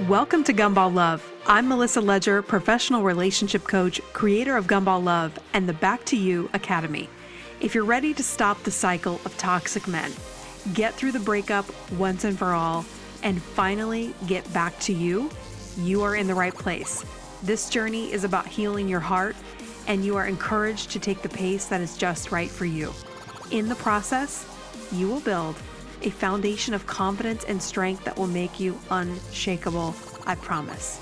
Welcome to Gumball Love. I'm Melissa Ledger, professional relationship coach, creator of Gumball Love and the Back to You Academy. If you're ready to stop the cycle of toxic men, get through the breakup once and for all, and finally get back to you, you are in the right place. This journey is about healing your heart, and you are encouraged to take the pace that is just right for you. In the process, you will build a foundation of confidence and strength that will make you unshakable, I promise.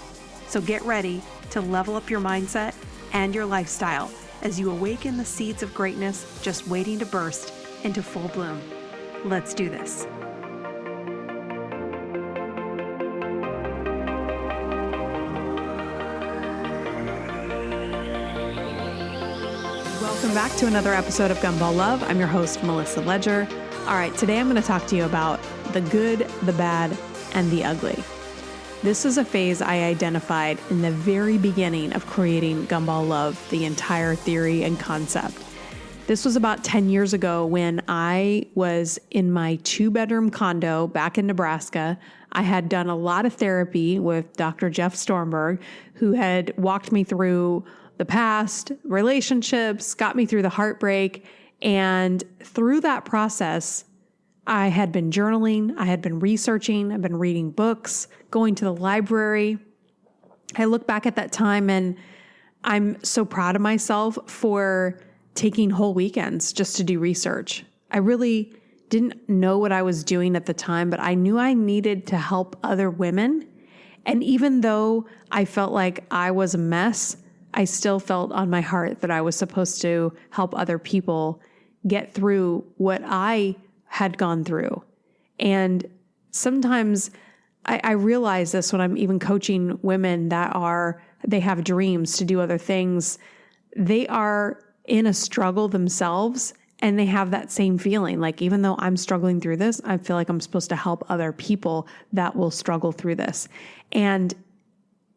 So get ready to level up your mindset and your lifestyle as you awaken the seeds of greatness just waiting to burst into full bloom. Let's do this. Welcome back to another episode of Gumball Love. I'm your host, Melissa Ledger. All right, today I'm going to talk to you about the good, the bad, and the ugly. This is a phase I identified in the very beginning of creating Gumball Love, the entire theory and concept. This was about 10 years ago when I was in my 2-bedroom condo back in Nebraska. I had done a lot of therapy with Dr. Jeff Stormberg, who had walked me through the past, relationships, got me through the heartbreak. And through that process, I had been journaling, I had been researching, I've been reading books, going to the library. I look back at that time and I'm so proud of myself for taking whole weekends just to do research. I really didn't know what I was doing at the time, but I knew I needed to help other women. And even though I felt like I was a mess, I still felt on my heart that I was supposed to help other people get through what I had gone through. And sometimes I realize this when I'm even coaching women they have dreams to do other things. They are in a struggle themselves and they have that same feeling. Like, even though I'm struggling through this, I feel like I'm supposed to help other people that will struggle through this. And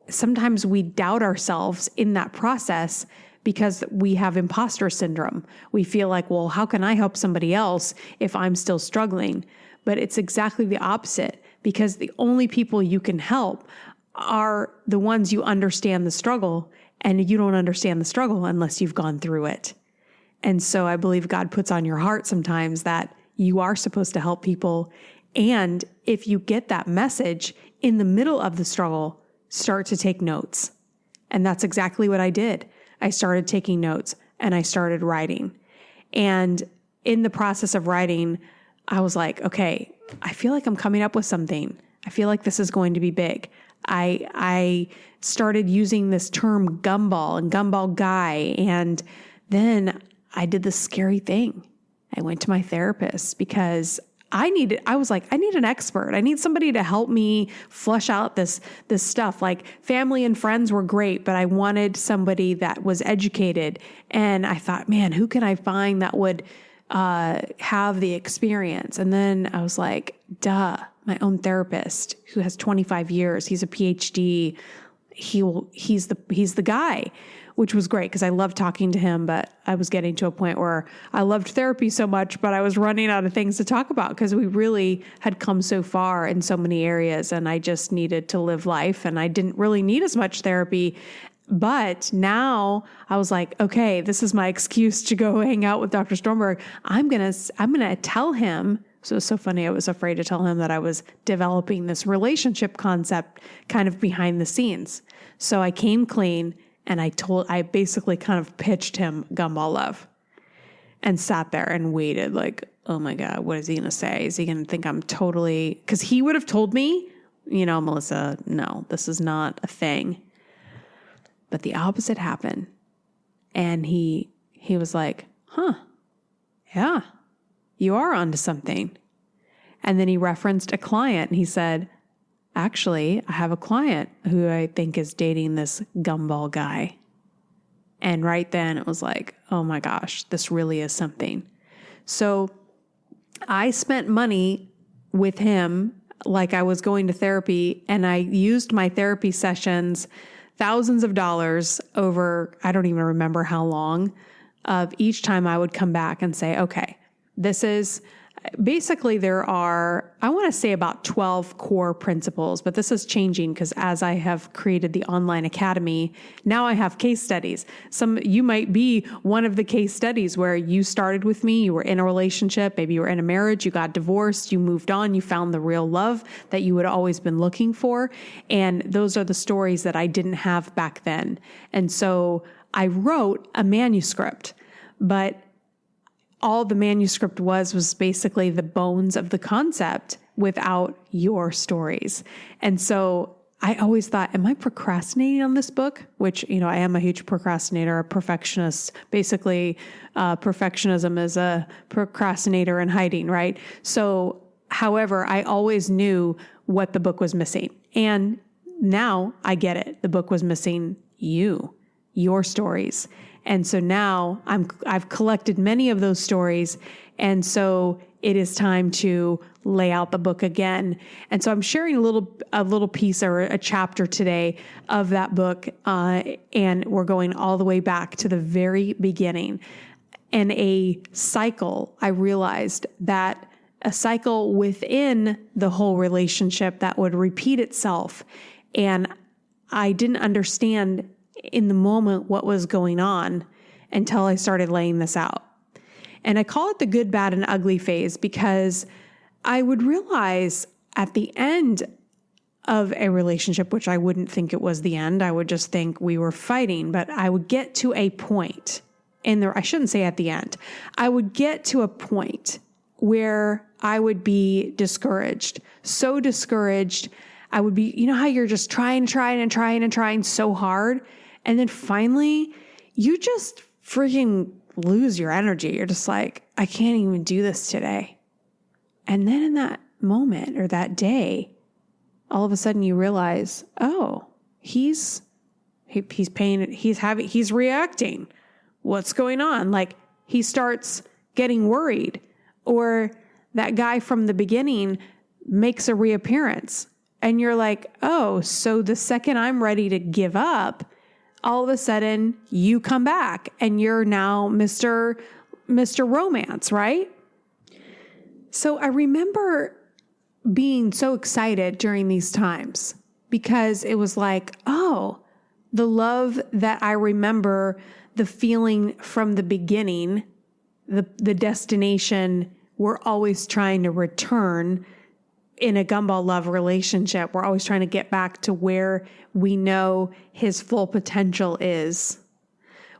sometimes we doubt ourselves in that process because we have imposter syndrome. We feel like, well, how can I help somebody else if I'm still struggling? But it's exactly the opposite, because the only people you can help are the ones you understand the struggle, and you don't understand the struggle unless you've gone through it. And so I believe God puts on your heart sometimes that you are supposed to help people. And if you get that message in the middle of the struggle, start to take notes. And that's exactly what I did. I started taking notes and I started writing. And in the process of writing, I was like, okay, I feel like I'm coming up with something. I feel like this is going to be big. I started using this term gumball and gumball guy. And then I did this scary thing. I went to my therapist because I need an expert. I need somebody to help me flush out this stuff. Like, family and friends were great, but I wanted somebody that was educated. And I thought, man, who can I find that would have the experience? And then I was like, my own therapist who has 25 years. He's a PhD. He's the guy. Which was great because I loved talking to him, but I was getting to a point where I loved therapy so much, but I was running out of things to talk about because we really had come so far in so many areas, and I just needed to live life, and I didn't really need as much therapy. But now I was like, okay, this is my excuse to go hang out with Dr. Stormberg. I'm going to tell him. So it was so funny. I was afraid to tell him that I was developing this relationship concept kind of behind the scenes. So I came clean. And I basically kind of pitched him Gumball Love and sat there and waited like, oh my God, what is he going to say? Is he going to think I'm totally, because he would have told me, Melissa, no, this is not a thing. But the opposite happened. And he was like, yeah, you are onto something. And then he referenced a client and he said, actually, I have a client who I think is dating this gumball guy. And right then it was like, oh my gosh, this really is something. So I spent money with him like I was going to therapy, and I used my therapy sessions, thousands of dollars over, I don't even remember how long, of each time I would come back and say, okay, this is basically there are, I want to say about 12 core principles, but this is changing because as I have created the online academy, now I have case studies. You might be one of the case studies where you started with me, you were in a relationship, maybe you were in a marriage, you got divorced, you moved on, you found the real love that you had always been looking for. And those are the stories that I didn't have back then. And so I wrote a manuscript, but all the manuscript was basically the bones of the concept without your stories. And so I always thought, am I procrastinating on this book? Which, I am a huge procrastinator, a perfectionist. Basically, perfectionism is a procrastinator in hiding, right? So, however, I always knew what the book was missing. And now I get it. The book was missing your stories. And so now I've collected many of those stories. And so it is time to lay out the book again. And so I'm sharing a little piece or a chapter today of that book. And we're going all the way back to the very beginning. And a cycle, I realized that a cycle within the whole relationship that would repeat itself. And I didn't understand in the moment what was going on until I started laying this out. And I call it the good, bad, and ugly phase because I would realize at the end of a relationship, which I wouldn't think it was the end, I would just think we were fighting, but I would get to a point I shouldn't say at the end, I would get to a point where I would be discouraged, so discouraged. I would be, how you're just trying so hard. And then finally, you just freaking lose your energy. You're just like, I can't even do this today. And then in that moment or that day, all of a sudden you realize, oh, he's reacting. What's going on? Like he starts getting worried, or that guy from the beginning makes a reappearance. And you're like, oh, so the second I'm ready to give up, all of a sudden you come back and you're now Mr. Romance, right? So I remember being so excited during these times because it was like, oh, the love that I remember, the feeling from the beginning, the destination we're always trying to return in a gumball love relationship. We're always trying to get back to where we know his full potential is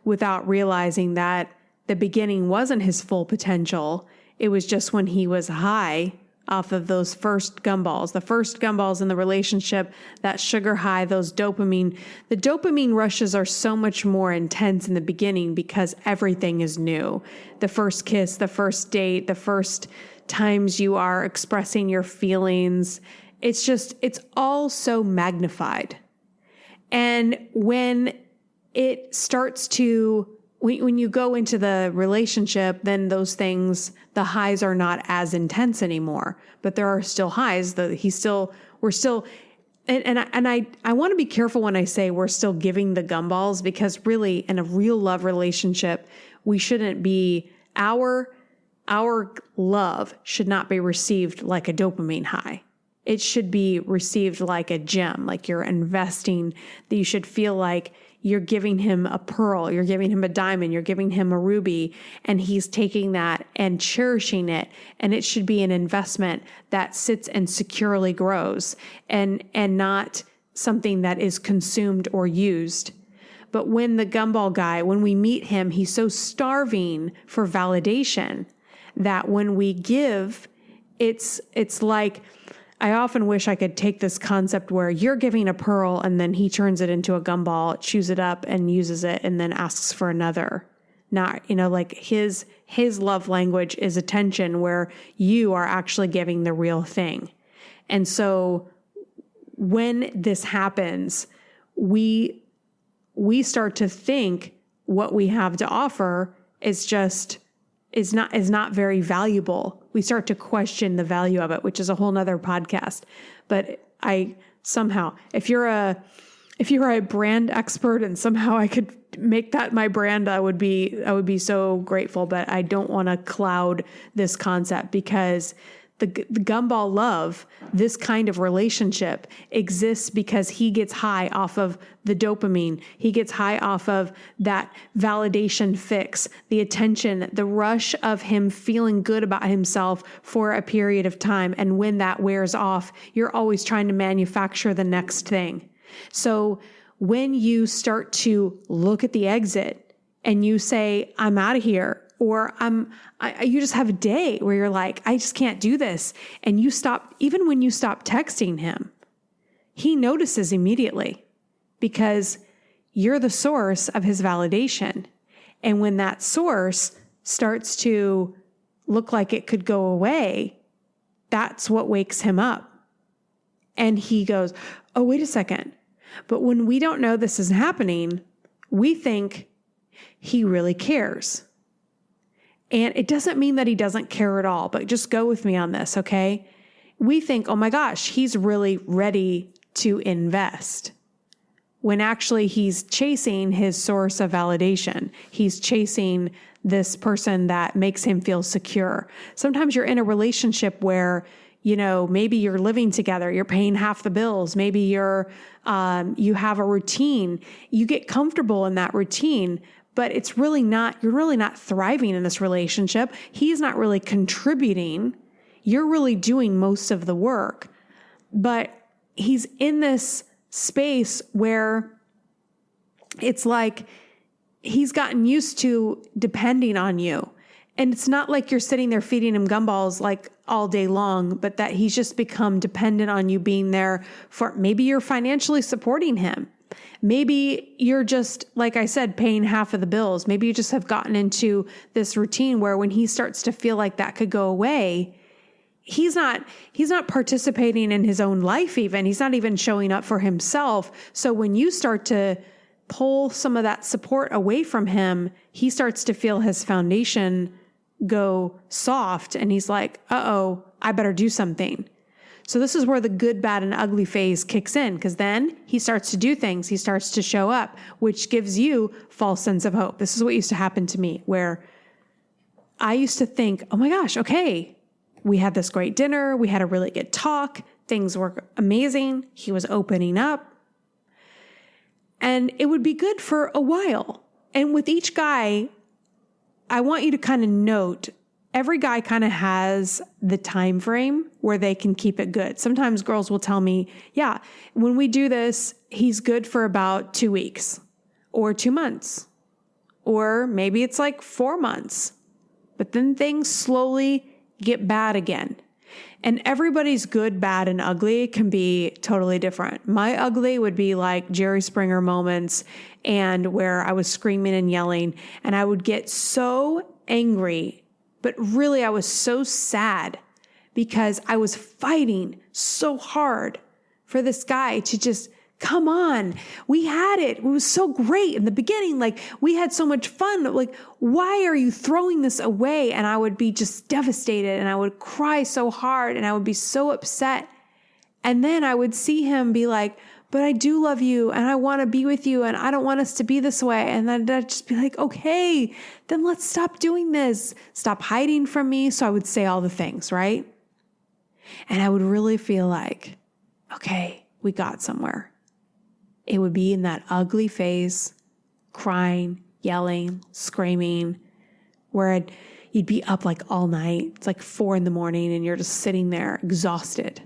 without realizing that the beginning wasn't his full potential. It was just when he was high off of those first gumballs, the first gumballs in the relationship, that sugar high, those dopamine. The dopamine rushes are so much more intense in the beginning because everything is new. The first kiss, the first date, the first times you are expressing your feelings. It's all so magnified. And when it starts to, when you go into the relationship, then those things, the highs are not as intense anymore, but there are still highs. I want to be careful when I say we're still giving the gumballs, because really in a real love relationship, we shouldn't be, our love should not be received like a dopamine high. It should be received like a gem, like you're investing, that you should feel like you're giving him a pearl, you're giving him a diamond, you're giving him a ruby, and he's taking that and cherishing it. And it should be an investment that sits and securely grows and not something that is consumed or used. But when the gumball guy, when we meet him, he's so starving for validation that when we give, it's like, I often wish I could take this concept where you're giving a pearl and then he turns it into a gumball, chews it up and uses it and then asks for another. Not, like his love language is attention, where you are actually giving the real thing. And so when this happens, we start to think what we have to offer is not very valuable. We start to question the value of it, which is a whole nother podcast. But if you're a if you were a brand expert and somehow I could make that my brand, I would be so grateful, but I don't want to cloud this concept because the gumball love, this kind of relationship exists because he gets high off of the dopamine. He gets high off of that validation fix, the attention, the rush of him feeling good about himself for a period of time. And when that wears off, you're always trying to manufacture the next thing. So when you start to look at the exit and you say, I'm out of here, or you just have a day where you're like, I just can't do this. And you stop, even when you stop texting him, he notices immediately because you're the source of his validation. And when that source starts to look like it could go away, that's what wakes him up. And he goes, oh, wait a second. But when we don't know this is happening, we think he really cares. And it doesn't mean that he doesn't care at all, but just go with me on this, okay? We think, oh my gosh, he's really ready to invest. When actually he's chasing his source of validation. He's chasing this person that makes him feel secure. Sometimes you're in a relationship where, maybe you're living together, you're paying half the bills. Maybe you have a routine. You get comfortable in that routine, but you're really not thriving in this relationship. He's not really contributing. You're really doing most of the work, but he's in this space where it's like he's gotten used to depending on you. And it's not like you're sitting there feeding him gumballs like all day long, but that he's just become dependent on you being there for, maybe you're financially supporting him. Maybe you're just, like I said, paying half of the bills. Maybe you just have gotten into this routine where when he starts to feel like that could go away, he's not participating in his own life even. He's not even showing up for himself. So when you start to pull some of that support away from him, he starts to feel his foundation go soft and he's like, uh-oh, I better do something. So this is where the good, bad, and ugly phase kicks in, because then he starts to do things. He starts to show up, which gives you false sense of hope. This is what used to happen to me, where I used to think, oh my gosh, okay, we had this great dinner. We had a really good talk. Things were amazing. He was opening up. And it would be good for a while. And with each guy, I want you to kind of note, every guy kind of has the time frame where they can keep it good. Sometimes girls will tell me, yeah, when we do this, he's good for about 2 weeks or 2 months, or maybe it's like 4 months, but then things slowly get bad again. And everybody's good, bad, and ugly can be totally different. My ugly would be like Jerry Springer moments, and where I was screaming and yelling, and I would get so angry. But really, I was so sad because I was fighting so hard for this guy to just, come on, we had it. It was so great in the beginning. Like, we had so much fun. Like, why are you throwing this away? And I would be just devastated, and I would cry so hard, and I would be so upset. And then I would see him be like, but I do love you, and I want to be with you, and I don't want us to be this way. And then I'd just be like, okay, then let's stop doing this. Stop hiding from me. So I would say all the things, right? And I would really feel like, okay, we got somewhere. It would be in that ugly phase, crying, yelling, screaming, where you'd be up like all night. It's like 4 a.m. and you're just sitting there exhausted.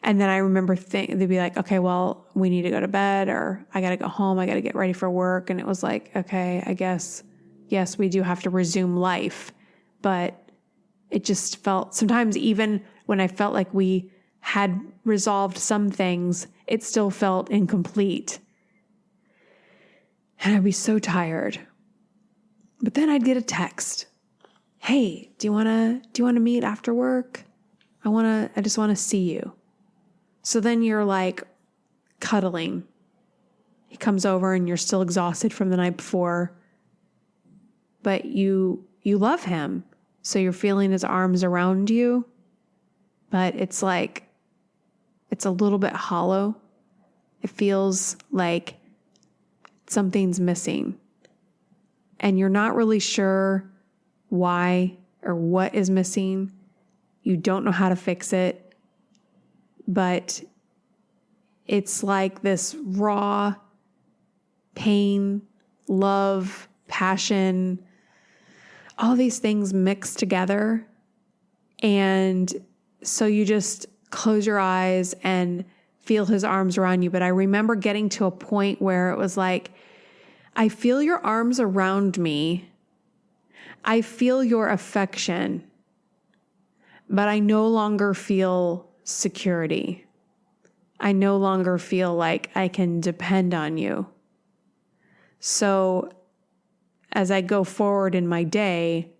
And then I remember they'd be like, okay, well, we need to go to bed, or I got to go home. I got to get ready for work. And it was like, okay, I guess, yes, we do have to resume life. But it just felt, sometimes even when I felt like we had resolved some things, it still felt incomplete. And I'd be so tired. But then I'd get a text. Hey, do you want to meet after work? I just want to see you. So then you're like cuddling. He comes over and you're still exhausted from the night before, but you love him. So you're feeling his arms around you, but it's like, it's a little bit hollow. It feels like something's missing. And you're not really sure why or what is missing. You don't know how to fix it. But it's like this raw pain, love, passion, all these things mixed together. And so you just close your eyes and feel his arms around you. But I remember getting to a point where it was like, I feel your arms around me. I feel your affection, but I no longer feel security. I no longer feel like I can depend on you. So as I go forward in my day,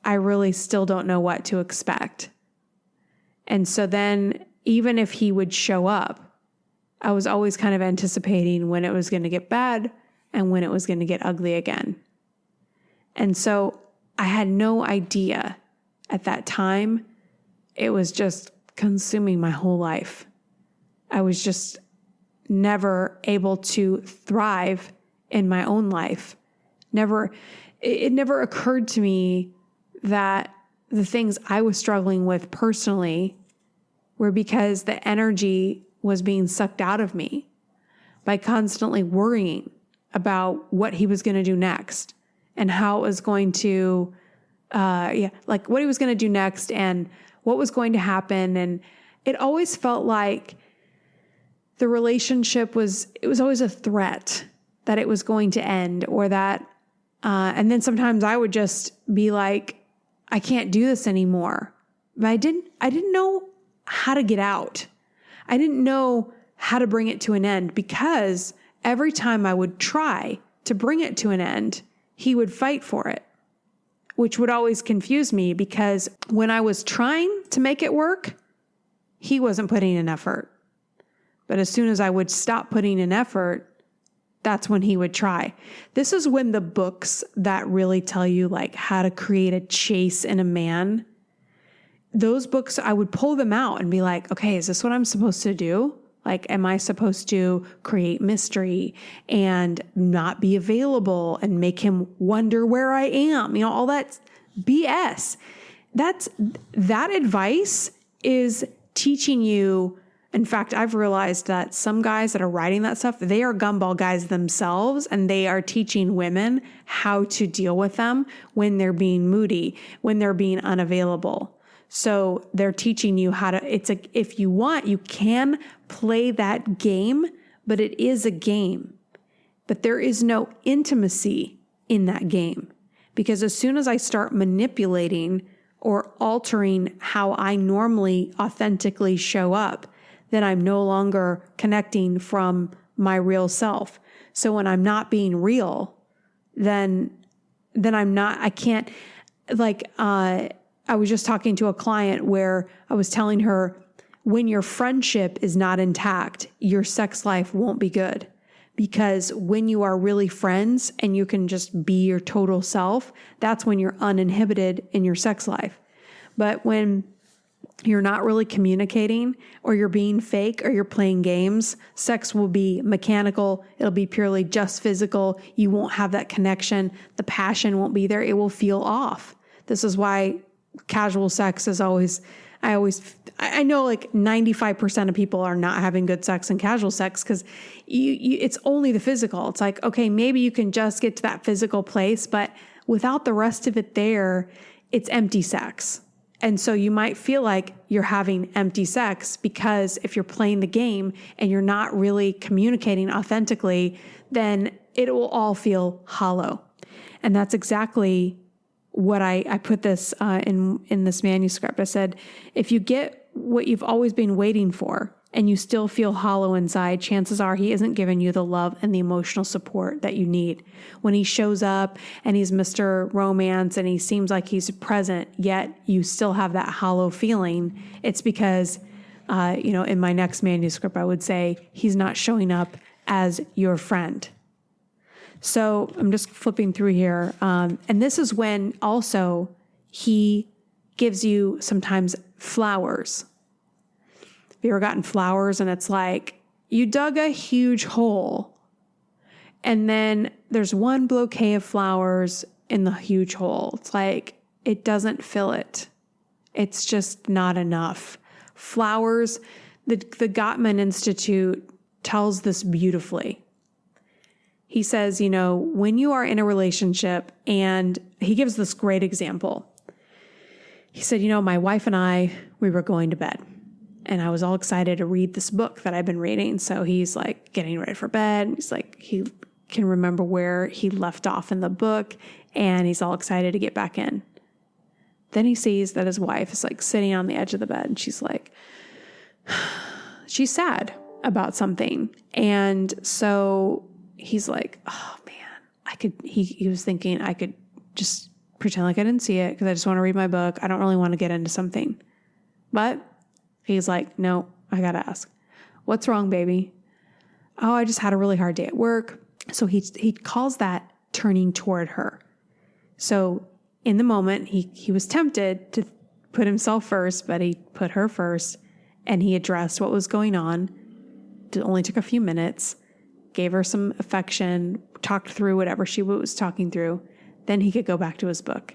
I really still don't know what to expect. And so then even if he would show up, I was always kind of anticipating when it was going to get bad and when it was going to get ugly again. And so I had no idea at that time. It was just consuming my whole life. I was just never able to thrive in my own life. It never occurred to me that the things I was struggling with personally were because the energy was being sucked out of me by constantly worrying about what he was going to do next and how it was going to, like what he was going to do next and what was going to happen. And it always felt like the relationship was always a threat that it was going to end or that, and then sometimes I would just be like, I can't do this anymore. But I didn't know how to get out. I didn't know how to bring it to an end because every time I would try to bring it to an end, he would fight for it, which would always confuse me because when I was trying to make it work, he wasn't putting in effort. But as soon as I would stop putting in effort, that's when he would try. This is when the books that really tell you like how to create a chase in a man, those books, I would pull them out and be like, okay, is this what I'm supposed to do? Like, am I supposed to create mystery and not be available and make him wonder where I am? You know, all that BS. That advice is teaching you. In fact, I've realized that some guys that are writing that stuff, they are gumball guys themselves, and they are teaching women how to deal with them when they're being moody, when they're being unavailable. So they're teaching you how to, if you want, you can play that game, but it is a game. But there is no intimacy in that game. Because as soon as I start manipulating or altering how I normally authentically show up, then I'm no longer connecting from my real self. So when I'm not being real, then I can't, like, I was just talking to a client where I was telling her, when your friendship is not intact, your sex life won't be good. Because when you are really friends and you can just be your total self, that's when you're uninhibited in your sex life. But when you're not really communicating or you're being fake or you're playing games, sex will be mechanical. It'll be purely just physical. You won't have that connection. The passion won't be there. It will feel off. This is why casual sex is always, I know like 95% of people are not having good sex in casual sex because it's only the physical. It's like, okay, maybe you can just get to that physical place, but without the rest of it there, it's empty sex. And so you might feel like you're having empty sex because if you're playing the game and you're not really communicating authentically, then it will all feel hollow. And that's exactly what I put this in this manuscript. I said, if you get what you've always been waiting for and you still feel hollow inside, chances are he isn't giving you the love and the emotional support that you need. When he shows up and he's Mr. Romance and he seems like he's present, yet you still have that hollow feeling, it's because, in my next manuscript, I would say he's not showing up as your friend. So I'm just flipping through here. And this is when also he gives you sometimes flowers. Have you ever gotten flowers and it's like You dug a huge hole, and then there's one bouquet of flowers in the huge hole. It's like, it doesn't fill it. It's just not enough. Flowers, the Gottman Institute tells this beautifully. He says, when you are in a relationship, and he gives this great example. He said, my wife and I, we were going to bed, and I was all excited to read this book that I've been reading. So he's like getting ready for bed. He's like, he can remember where he left off in the book, and he's all excited to get back in. Then he sees that his wife is like sitting on the edge of the bed, and she's like, she's sad about something. And so he's like, oh man, he was thinking I could just pretend like I didn't see it because I just want to read my book. I don't really want to get into something. But he's like, no, I got to ask, what's wrong, baby? Oh, I just had a really hard day at work. So he calls that turning toward her. So in the moment, he was tempted to put himself first, but he put her first, and he addressed what was going on. It only took a few minutes, gave her some affection, talked through whatever she was talking through. Then he could go back to his book.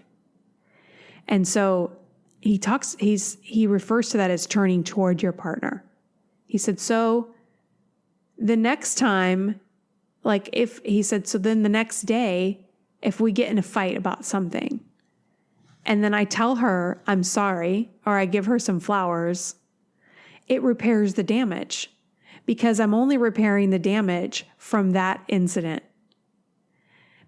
And so he refers to that as turning toward your partner. He said, so the next time, so then the next day, if we get in a fight about something, and then I tell her I'm sorry, or I give her some flowers, it repairs the damage, because I'm only repairing the damage from that incident.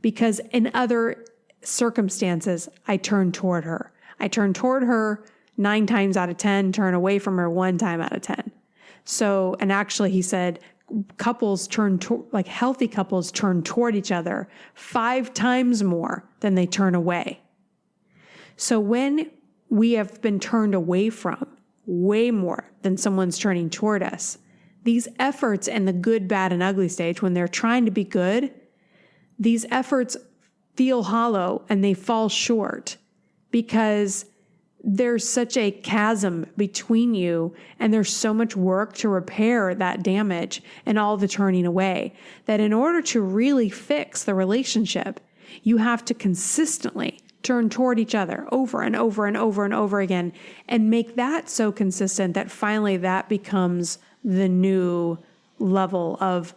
Because in other circumstances, I turn toward her. I turn toward her 9 times out of 10, turn away from her 1 time out of 10. So, and actually he said, healthy couples turn toward each other 5 times more than they turn away. So when we have been turned away from way more than someone's turning toward us, these efforts in the good, bad, and ugly stage, when they're trying to be good, these efforts feel hollow and they fall short because there's such a chasm between you, and there's so much work to repair that damage and all the turning away, that in order to really fix the relationship, you have to consistently turn toward each other over and over and over and over again, and make that so consistent that finally that becomes the new level of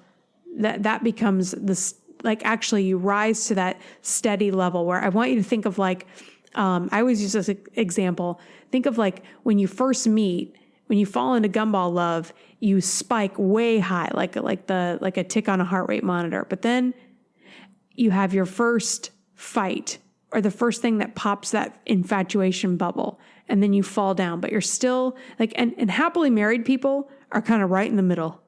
that becomes this, actually you rise to that steady level where I want you to think of I always use this example. Think of when you first meet, when you fall into gumball love, you spike way high, like a tick on a heart rate monitor. But then you have your first fight, or the first thing that pops that infatuation bubble, and then you fall down. But you're still and happily married people are kind of right in the middle.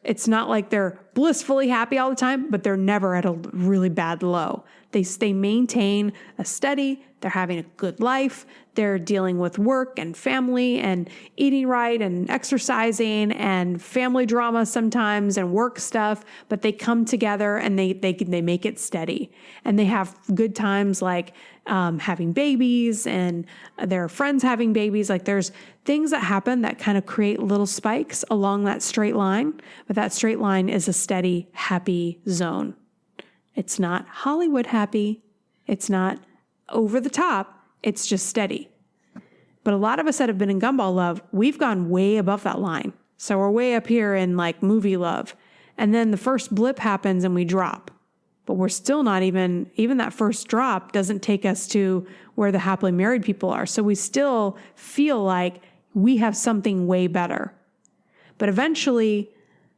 It's not like they're blissfully happy all the time, but they're never at a really bad low. They maintain a steady, they're having a good life, they're dealing with work and family and eating right and exercising and family drama sometimes and work stuff, but they come together and they make it steady. And they have good times having babies and their friends having babies. There's things that happen that kind of create little spikes along that straight line, but that straight line is a steady, happy zone. It's not Hollywood happy. It's not over the top. It's just steady. But a lot of us that have been in gumball love, we've gone way above that line. So we're way up here in movie love. And then the first blip happens and we drop. But we're still not even that first drop doesn't take us to where the happily married people are. So we still feel like we have something way better. But eventually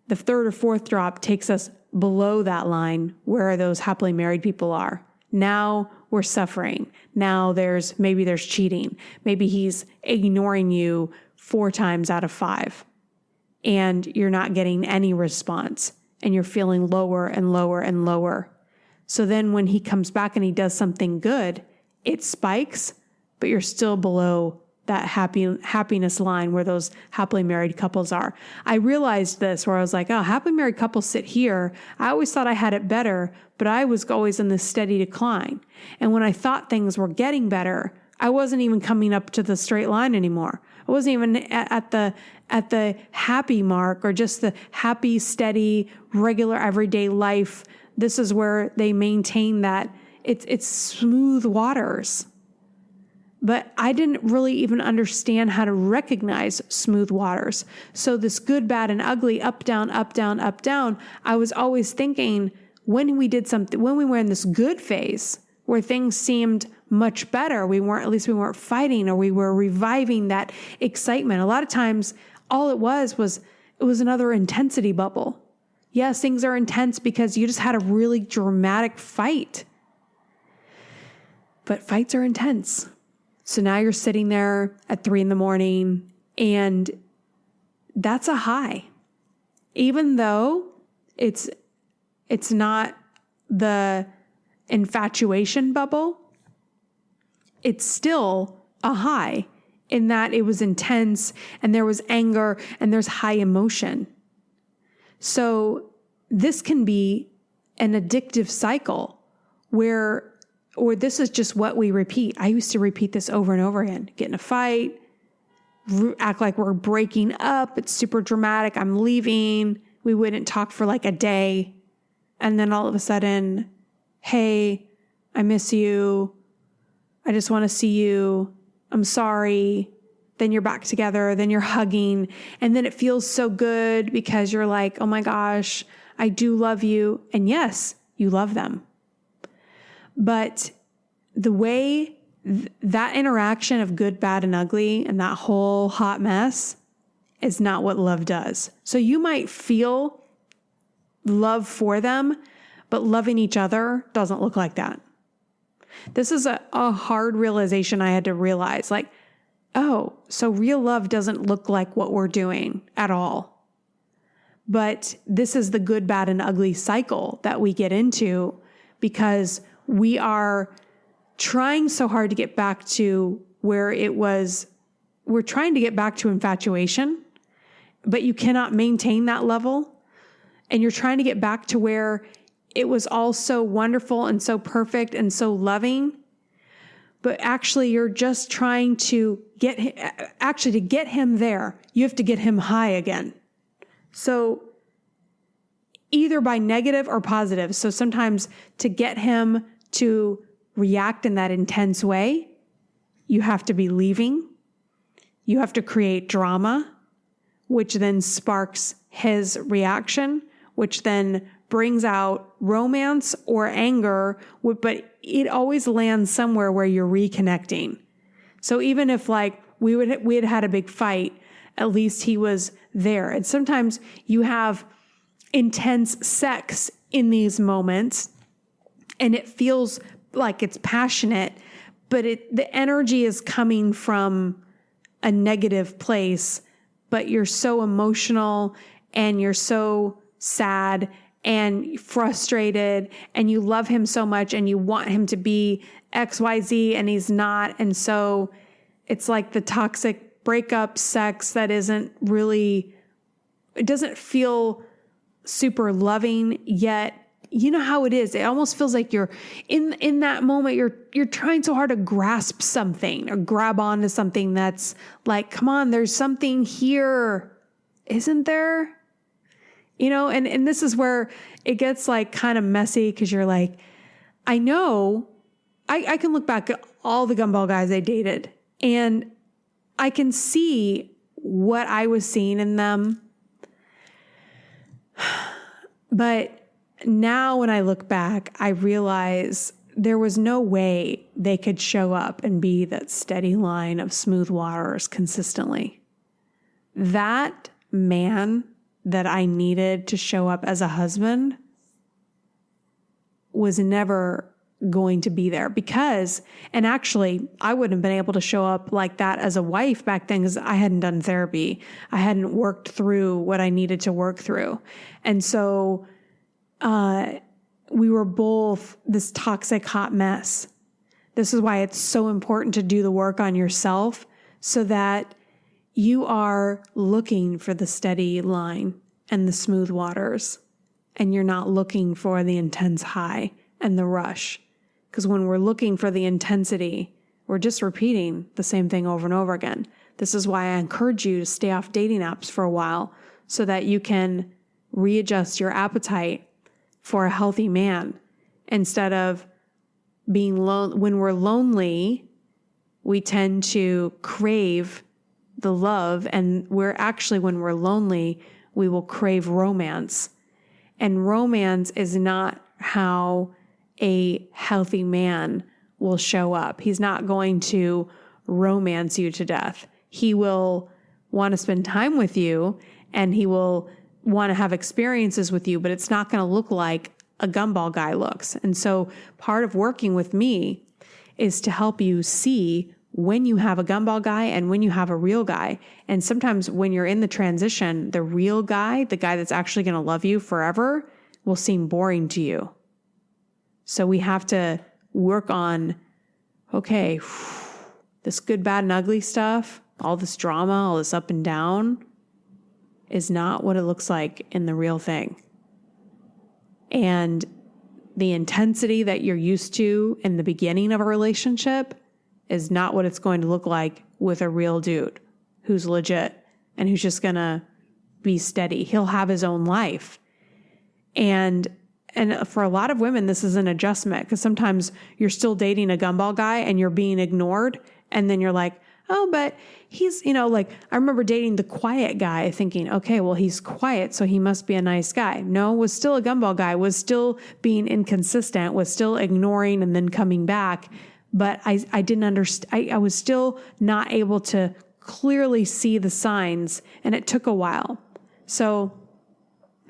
the third or fourth drop takes us below that line where those happily married people are. Now we're suffering. Now maybe there's cheating. Maybe he's ignoring you 4 times out of 5 and you're not getting any response and you're feeling lower and lower and lower. So then when he comes back and he does something good, it spikes, but you're still below that happiness line where those happily married couples are. I realized this where I was like, oh, happily married couples sit here. I always thought I had it better, but I was always in this steady decline. And when I thought things were getting better, I wasn't even coming up to the straight line anymore. I wasn't even at the happy mark or just the happy, steady, regular everyday life. This is where they maintain that it's smooth waters. But I didn't really even understand how to recognize smooth waters. So this good, bad, and ugly, up, down, up, down, up, down, I was always thinking when we were in this good phase where things seemed much better, we weren't fighting, or we were reviving that excitement. A lot of times all it was another intensity bubble. Yes, things are intense because you just had a really dramatic fight. But fights are intense. So now you're sitting there at 3 a.m. and that's a high. Even though it's not the infatuation bubble, it's still a high in that it was intense and there was anger and there's high emotion. So this can be an addictive cycle or this is just what we repeat. I used to repeat this over and over again. Get in a fight, act like we're breaking up. It's super dramatic. I'm leaving. We wouldn't talk for like a day. And then all of a sudden, hey, I miss you. I just want to see you. I'm sorry. Then you're back together. Then you're hugging. And then it feels so good because you're like, oh my gosh, I do love you. And yes, you love them. But the way that interaction of good, bad, and ugly and that whole hot mess is not what love does. So you might feel love for them, but loving each other doesn't look like that. This is a hard realization I had to realize. Like, oh, so real love doesn't look like what we're doing at all. But this is the good, bad, and ugly cycle that we get into because we are trying so hard to get back to where it was. We're trying to get back to infatuation, but you cannot maintain that level. And you're trying to get back to where it was all so wonderful and so perfect and so loving. But actually, you're just trying to get him there. You have to get him high again. So either by negative or positive. So sometimes to get him to react in that intense way, you have to be leaving. You have to create drama, which then sparks his reaction, which then brings out romance or anger, but it always lands somewhere where you're reconnecting. So even if like we had had a big fight, at least he was there. And sometimes you have intense sex in these moments and it feels like it's passionate, but the energy is coming from a negative place, but you're so emotional and you're so sad and frustrated and you love him so much and you want him to be XYZ and he's not. And so it's like the toxic breakup sex that isn't really, it doesn't feel super loving yet. You know how it is. It almost feels like you're in that moment, you're trying so hard to grasp something or grab onto something that's like, come on, there's something here. Isn't there? You know, and this is where it gets like kind of messy because you're like, I know I can look back at all the gumball guys I dated and I can see what I was seeing in them. But now when I look back, I realize there was no way they could show up and be that steady line of smooth waters consistently. That man that I needed to show up as a husband was never going to be there because, and actually I wouldn't have been able to show up like that as a wife back then because I hadn't done therapy. I hadn't worked through what I needed to work through. And so we were both this toxic hot mess. This is why it's so important to do the work on yourself so that you are looking for the steady line and the smooth waters, and you're not looking for the intense high and the rush. Because when we're looking for the intensity, we're just repeating the same thing over and over again. This is why I encourage you to stay off dating apps for a while so that you can readjust your appetite for a healthy man instead of being lonely. When we're lonely, we tend to crave the love, and when we're lonely, we will crave romance. And romance is not how a healthy man will show up. He's not going to romance you to death. He will want to spend time with you, and he will want to have experiences with you, but it's not going to look like a gumball guy looks. And so part of working with me is to help you see when you have a gumball guy and when you have a real guy. And sometimes when you're in the transition, the real guy, the guy that's actually going to love you forever, will seem boring to you. So we have to work on, okay, this good, bad, and ugly stuff, all this drama, all this up and down is not what it looks like in the real thing. And the intensity that you're used to in the beginning of a relationship is not what it's going to look like with a real dude who's legit and who's just going to be steady. He'll have his own life. And for a lot of women, this is an adjustment because sometimes you're still dating a gumball guy and you're being ignored. And then you're like, oh, but he's, I remember dating the quiet guy thinking, okay, well, he's quiet, so he must be a nice guy. No, was still a gumball guy, was still being inconsistent, was still ignoring and then coming back. But I didn't understand. I was still not able to clearly see the signs, and it took a while. So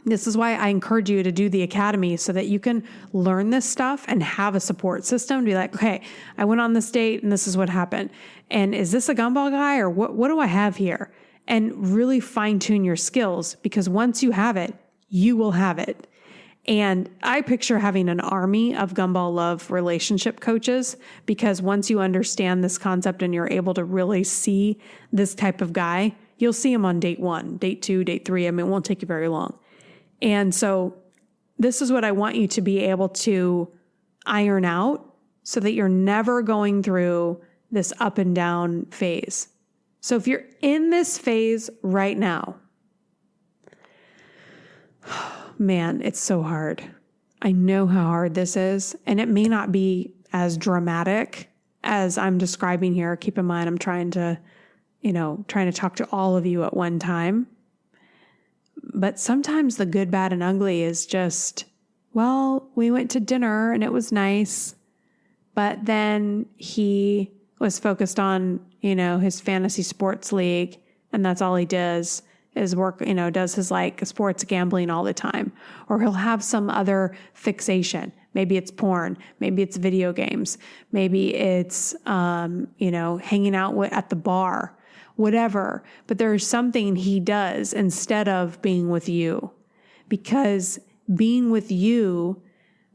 this is why I encourage you to do the academy so that you can learn this stuff and have a support system to be like, okay, I went on this date and this is what happened. And is this a gumball guy or what do I have here? And really fine tune your skills, because once you have it, you will have it. And I picture having an army of gumball love relationship coaches, because once you understand this concept and you're able to really see this type of guy, you'll see him on date 1, date 2, date 3. I mean, it won't take you very long. And so this is what I want you to be able to iron out so that you're never going through this up and down phase. So if you're in this phase right now, man, it's so hard. I know how hard this is, and it may not be as dramatic as I'm describing here. Keep in mind, I'm trying to talk to all of you at one time. But sometimes the good, bad, and ugly is just, well, we went to dinner and it was nice, but then he was focused on, his fantasy sports league, and that's all he does is work, does his sports gambling all the time. Or he'll have some other fixation. Maybe it's porn. Maybe it's video games. Maybe it's, hanging out at the bar. Whatever, but there's something he does instead of being with you, because being with you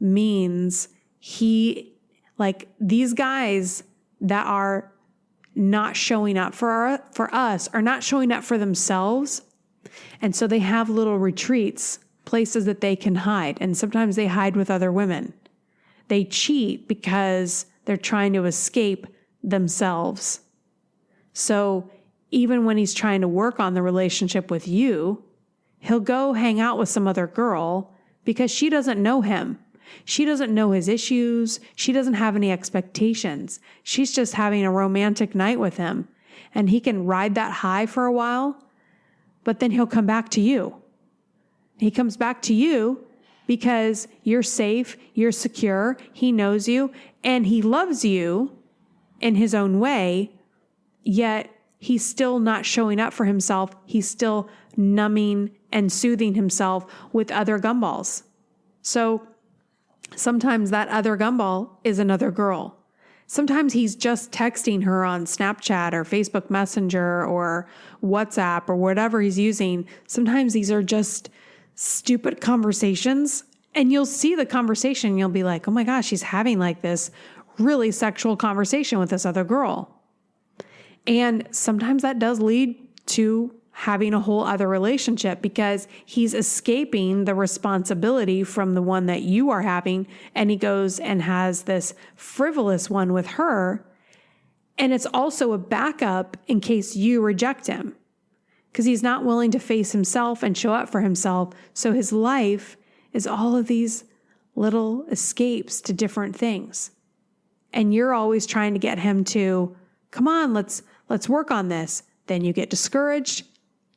means these guys that are not showing up for us are not showing up for themselves. And so they have little retreats, places that they can hide. And sometimes they hide with other women. They cheat because they're trying to escape themselves. So even when he's trying to work on the relationship with you, he'll go hang out with some other girl because she doesn't know him. She doesn't know his issues. She doesn't have any expectations. She's just having a romantic night with him. And he can ride that high for a while, but then he'll come back to you. He comes back to you because you're safe, you're secure, he knows you, and he loves you in his own way, yet he's still not showing up for himself. He's still numbing and soothing himself with other gumballs. So sometimes that other gumball is another girl. Sometimes he's just texting her on Snapchat or Facebook Messenger or WhatsApp or whatever he's using. Sometimes these are just stupid conversations, and you'll see the conversation. You'll be like, oh my gosh, he's having this really sexual conversation with this other girl. And sometimes that does lead to having a whole other relationship because he's escaping the responsibility from the one that you are having. And he goes and has this frivolous one with her. And it's also a backup in case you reject him, because he's not willing to face himself and show up for himself. So his life is all of these little escapes to different things. And you're always trying to get him to, come on, let's work on this. Then you get discouraged.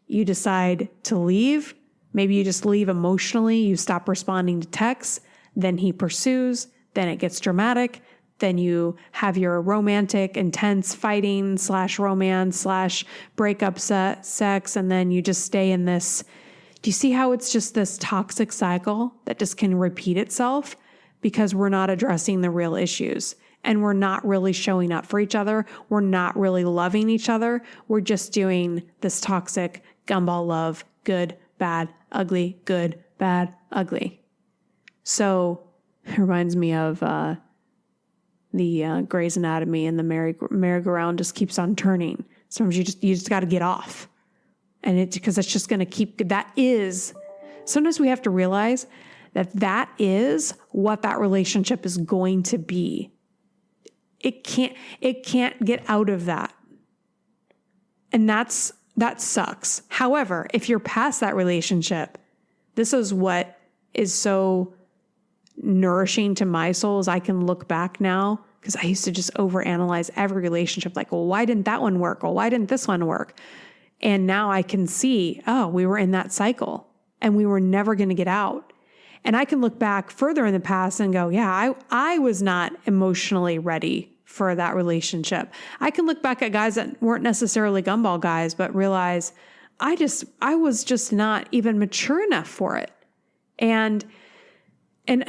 You decide to leave. Maybe you just leave emotionally. You stop responding to texts. Then he pursues. Then it gets dramatic. Then you have your romantic, intense fighting / romance / breakup sex. And then you just stay in this. Do you see how it's just this toxic cycle that just can repeat itself because we're not addressing the real issues and we're not really showing up for each other. We're not really loving each other. We're just doing this toxic gumball love, good, bad, ugly, good, bad, ugly. So it reminds me of the Grey's Anatomy, and the merry-go-round just keeps on turning. Sometimes you just got to get off. And because it's just going to keep, sometimes we have to realize that is what that relationship is going to be. It can't get out of that. And that sucks. However, if you're past that relationship, this is what is so nourishing to my soul, is I can look back now, because I used to just overanalyze every relationship. Like, well, why didn't that one work? Well, why didn't this one work? And now I can see, we were in that cycle and we were never going to get out. And I can look back further in the past and go, yeah, I was not emotionally ready for that relationship. I can look back at guys that weren't necessarily gumball guys, but realize I was just not even mature enough for it. And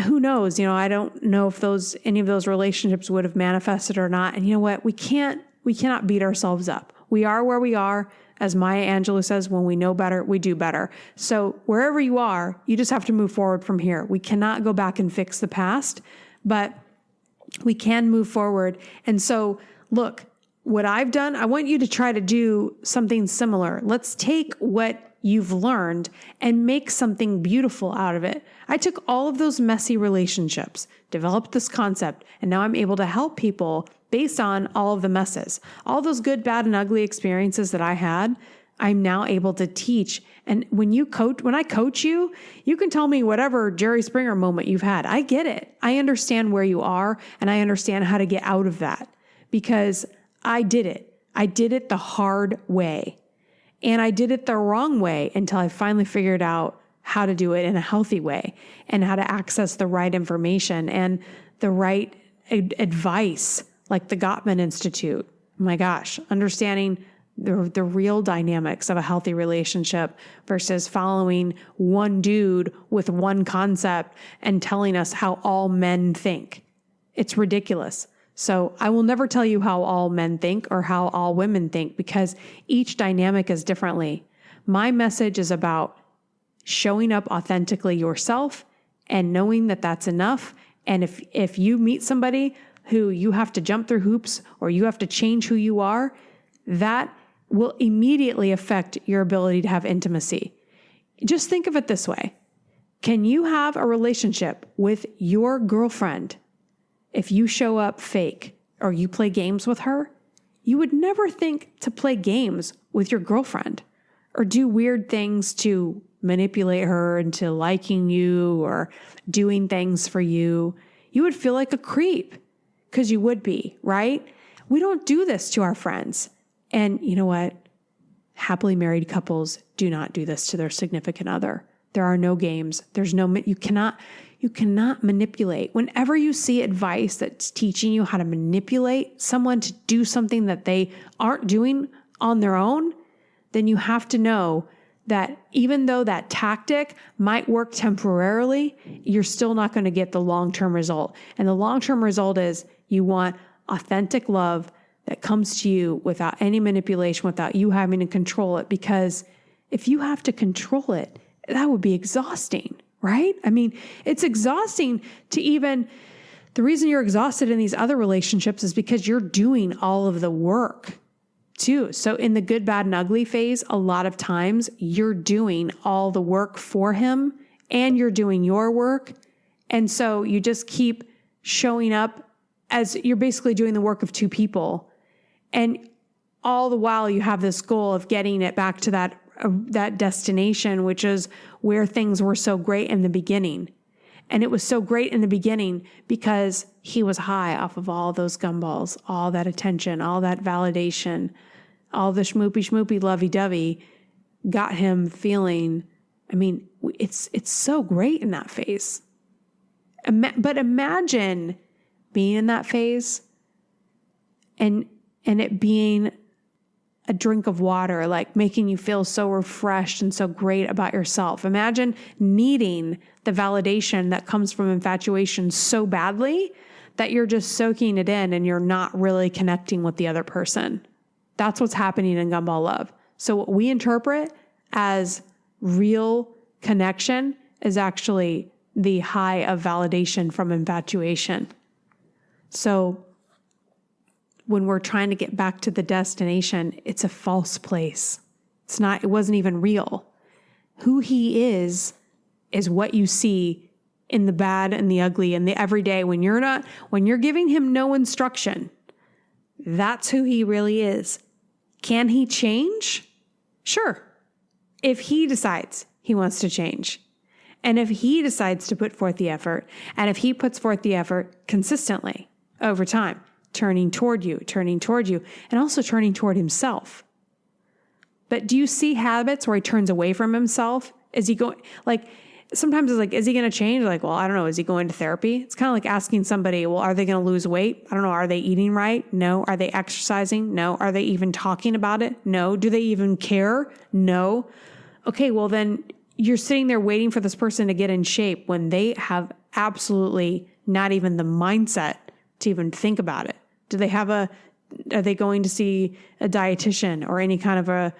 who knows, I don't know if any of those relationships would have manifested or not. And you know what? We cannot beat ourselves up. We are where we are. As Maya Angelou says, when we know better, we do better. So wherever you are, you just have to move forward from here. We cannot go back and fix the past, but we can move forward. And so look, what I've done, I want you to try to do something similar. Let's take what you've learned and make something beautiful out of it. I took all of those messy relationships, developed this concept, and now I'm able to help people based on all of the messes. All those good, bad, and ugly experiences that I had, I'm now able to teach. And when I coach you, you can tell me whatever Jerry Springer moment you've had. I get it. I understand where you are, and I understand how to get out of that, because I did it. I did it the hard way. And I did it the wrong way until I finally figured out how to do it in a healthy way and how to access the right information and the right advice, like the Gottman Institute. My gosh, understanding the real dynamics of a healthy relationship versus following one dude with one concept and telling us how all men think. It's ridiculous. So I will never tell you how all men think or how all women think, because each dynamic is differently. My message is about showing up authentically yourself and knowing that that's enough. And if you meet somebody who you have to jump through hoops or you have to change who you are, that will immediately affect your ability to have intimacy. Just think of it this way. Can you have a relationship with your girlfriend if you show up fake or you play games with her? You would never think to play games with your girlfriend or do weird things to manipulate her into liking you or doing things for you. You would feel like a creep, because you would be, right? We don't do this to our friends. And you know what? Happily married couples do not do this to their significant other. There are no games. You cannot manipulate. Whenever you see advice that's teaching you how to manipulate someone to do something that they aren't doing on their own, then you have to know that even though that tactic might work temporarily, you're still not going to get the long-term result. And the long-term result is you want authentic love that comes to you without any manipulation, without you having to control it. Because if you have to control it, that would be exhausting, right? I mean, it's exhausting the reason you're exhausted in these other relationships is because you're doing all of the work too. So in the good, bad, and ugly phase, a lot of times you're doing all the work for him and you're doing your work. And so you just keep showing up as you're basically doing the work of two people. And all the while you have this goal of getting it back to that destination, which is where things were so great in the beginning. And it was so great in the beginning because he was high off of all those gumballs, all that attention, all that validation, all the schmoopy lovey-dovey got him feeling, it's so great in that phase. But imagine being in that phase and it being a drink of water, like making you feel so refreshed and so great about yourself. Imagine needing the validation that comes from infatuation so badly that you're just soaking it in and you're not really connecting with the other person. That's what's happening in gumball love. So what we interpret as real connection is actually the high of validation from infatuation. So when we're trying to get back to the destination, it's a false place. It wasn't even real. Who he is what you see in the bad and the ugly and the everyday. When you're giving him no instruction, that's who he really is. Can he change? Sure. If he decides he wants to change. And if he decides to put forth the effort, and if he puts forth the effort consistently over time, turning toward you, and also turning toward himself. But do you see habits where he turns away from himself? Is he going, sometimes it's like, is he going to change? Like, well, I don't know. Is he going to therapy? It's kind of like asking somebody, well, are they going to lose weight? I don't know. Are they eating right? No. Are they exercising? No. Are they even talking about it? No. Do they even care? No. Okay, well then you're sitting there waiting for this person to get in shape when they have absolutely not even the mindset to even think about it. Are they going to see a dietitian or any kind of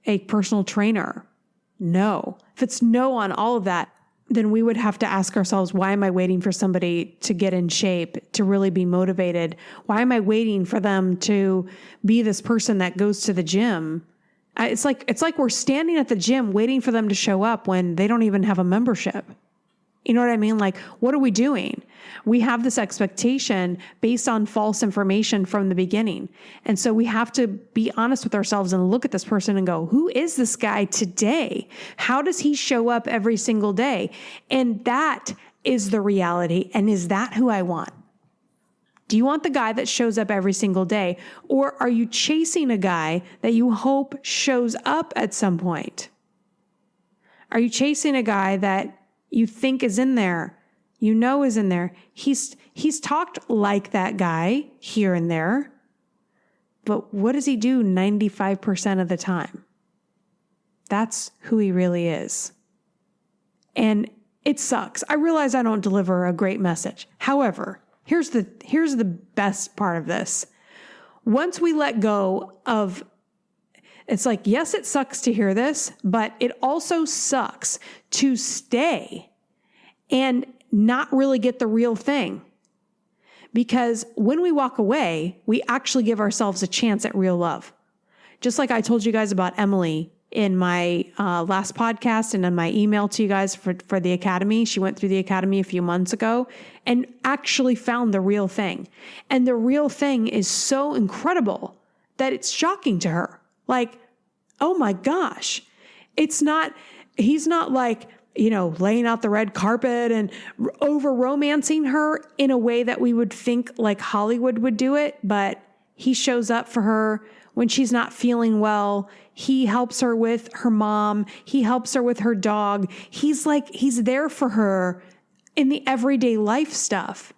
a personal trainer? No. If it's no on all of that, then we would have to ask ourselves, why am I waiting for somebody to get in shape, to really be motivated? Why am I waiting for them to be this person that goes to the gym? It's like we're standing at the gym waiting for them to show up when they don't even have a membership. You know what I mean? Like, what are we doing? We have this expectation based on false information from the beginning. And so we have to be honest with ourselves and look at this person and go, who is this guy today? How does he show up every single day? And that is the reality. And is that who I want? Do you want the guy that shows up every single day? Or are you chasing a guy that you hope shows up at some point? Are you chasing a guy that you think is in there, is in there? He's talked like that guy here and there, but what does he do 95% of the time? That's who he really is. And it sucks. I realize I don't deliver a great message. However, here's the best part of this. Once we let go of, it's like, yes, it sucks to hear this, but it also sucks to stay and not really get the real thing. Because when we walk away, we actually give ourselves a chance at real love. Just like I told you guys about Emily in my last podcast and in my email to you guys for the academy. She went through the academy a few months ago and actually found the real thing. And the real thing is so incredible that it's shocking to her. Like, oh my gosh, he's not like, laying out the red carpet and over romancing her in a way that we would think like Hollywood would do it. But he shows up for her when she's not feeling well. He helps her with her mom. He helps her with her dog. He's there for her in the everyday life stuff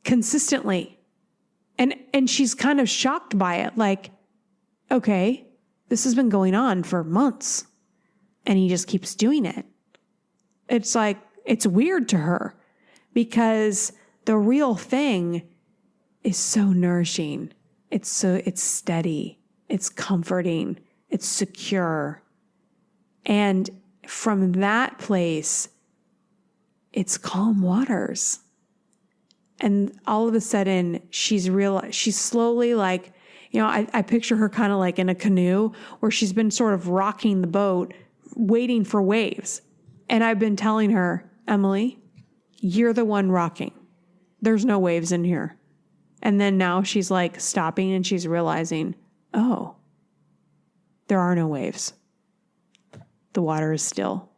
consistently. And she's kind of shocked by it. Like, okay, this has been going on for months and he just keeps doing it. It's like, it's weird to her because the real thing is so nourishing. It's steady. It's comforting. It's secure. And from that place, it's calm waters. And all of a sudden she's slowly like, I picture her kind of like in a canoe where she's been sort of rocking the boat, waiting for waves. And I've been telling her, Emily, you're the one rocking. There's no waves in here. And then now she's like stopping and she's realizing, oh, there are no waves. The water is still.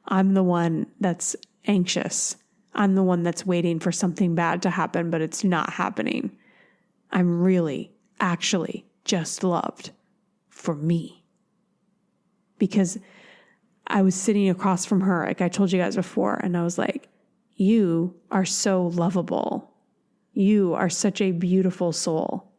I'm the one that's anxious. I'm the one that's waiting for something bad to happen, but it's not happening. I'm really, actually just loved for me. Because I was sitting across from her, like I told you guys before, and I was like, you are so lovable. You are such a beautiful soul.